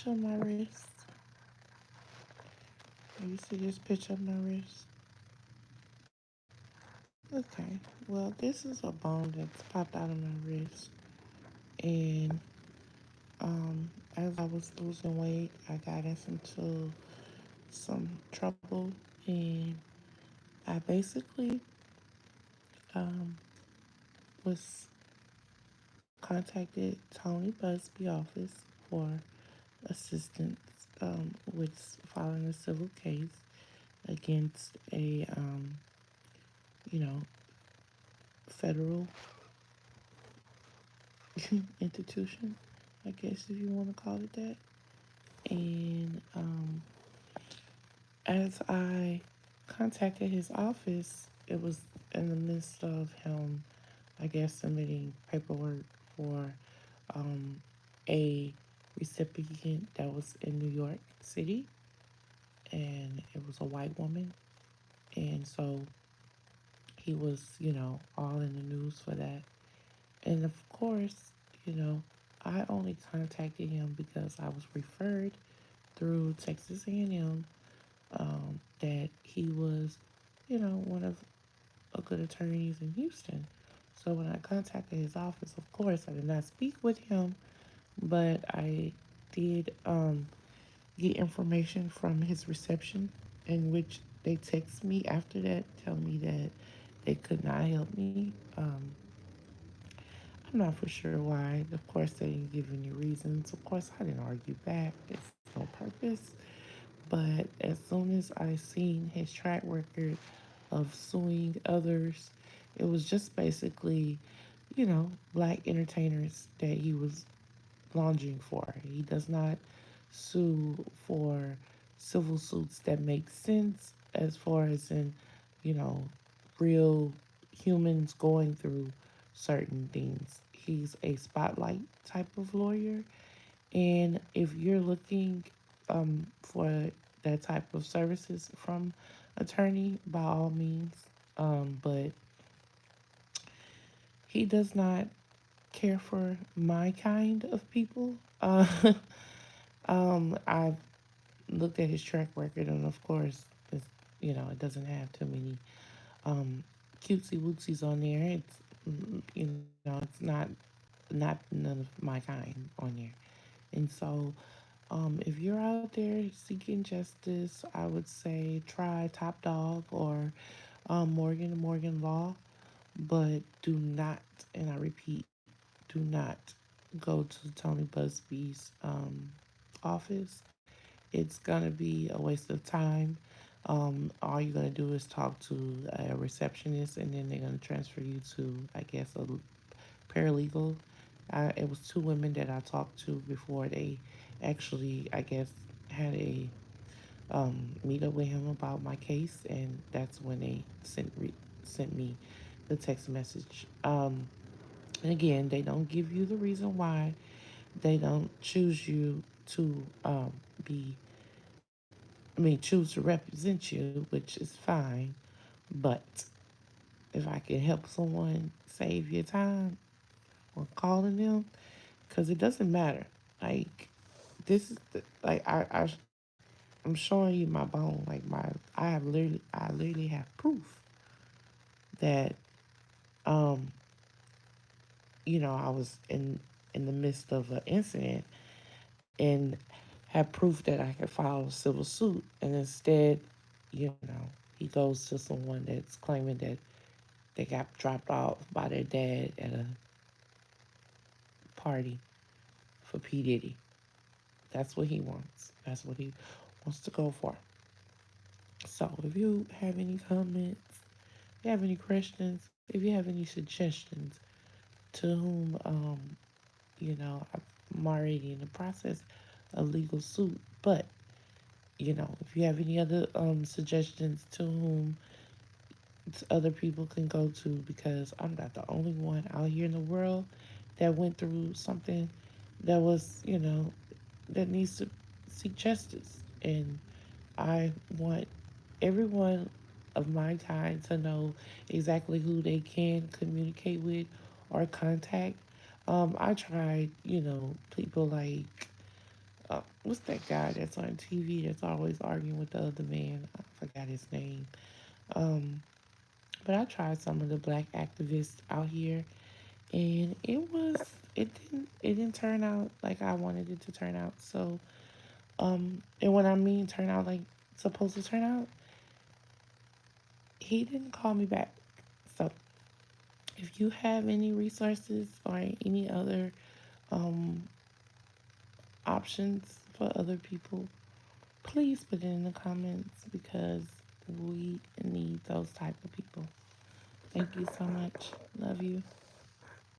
picture of my wrist? You see this picture of my wrist? Okay. Well, this is a bone that's popped out of my wrist. And as I was losing weight, I got into some trouble. And I basically um, was contacted Tony Buzzbee office for assistance with filing a civil case against a you know federal institution, I guess if you want to call it that. And as I contacted his office, it was in the midst of him, I guess, submitting paperwork for um, a recipient that was in New York City, and it was a white woman. And so he was, all in the news for that. And of course, you know, I only contacted him because I was referred through Texas A&M that he was, one of a good attorneys in Houston. So when I contacted his office, of course, I did not speak with him, but I did get information from his reception, in which they text me after that, tell me that they could not help me. I'm not for sure why. Of course, they didn't give any reasons. Of course, I didn't argue back. It's no purpose. But as soon as I seen his track record of suing others, it was just basically, black entertainers that he was launching for. He does not sue for civil suits that make sense as far as in, you know, real humans going through certain things. He's a spotlight type of lawyer. And if you're looking for that type of services from attorney, by all means. But he does not care for my kind of people. I've looked at his track record, and of course, it doesn't have too many um, cutesy wootsies on there. It's it's not none of my kind on there. And so, if you're out there seeking justice, I would say try Top Dog or Morgan and Morgan Law, but do not, and I repeat, do not go to Tony Busby's office. It's gonna be a waste of time. All you're gonna do is talk to a receptionist, and then they're gonna transfer you to, I guess, a paralegal. It was two women that I talked to before they actually, I guess, had a meet up with him about my case, and that's when they sent me the text message. And again, they don't give you the reason why they don't choose you to be choose to represent you, which is fine. But if I can help someone save your time or calling them, because it doesn't matter. Like, this is like I'm showing you my bone. Like, I literally have proof that um I was in the midst of an incident and have proof that I could file a civil suit. And instead, he goes to someone that's claiming that they got dropped off by their dad at a party for P. Diddy. That's what he wants. That's what he wants to go for. So if you have any comments, if you have any questions, if you have any suggestions to whom, I'm already in the process of legal suit, but if you have any other suggestions to whom other people can go to, because I'm not the only one out here in the world that went through something that was, that needs to seek justice. And I want everyone of my kind to know exactly who they can communicate with or contact. I tried, people like what's that guy that's on TV that's always arguing with the other man? I forgot his name. Um, but I tried some of the black activists out here, and it didn't turn out like I wanted it to turn out. So, and when I mean turn out like supposed to turn out, he didn't call me back. So, if you have any resources or any other um options for other people, please put it in the comments because we need those type of people. Thank you so much. Love you.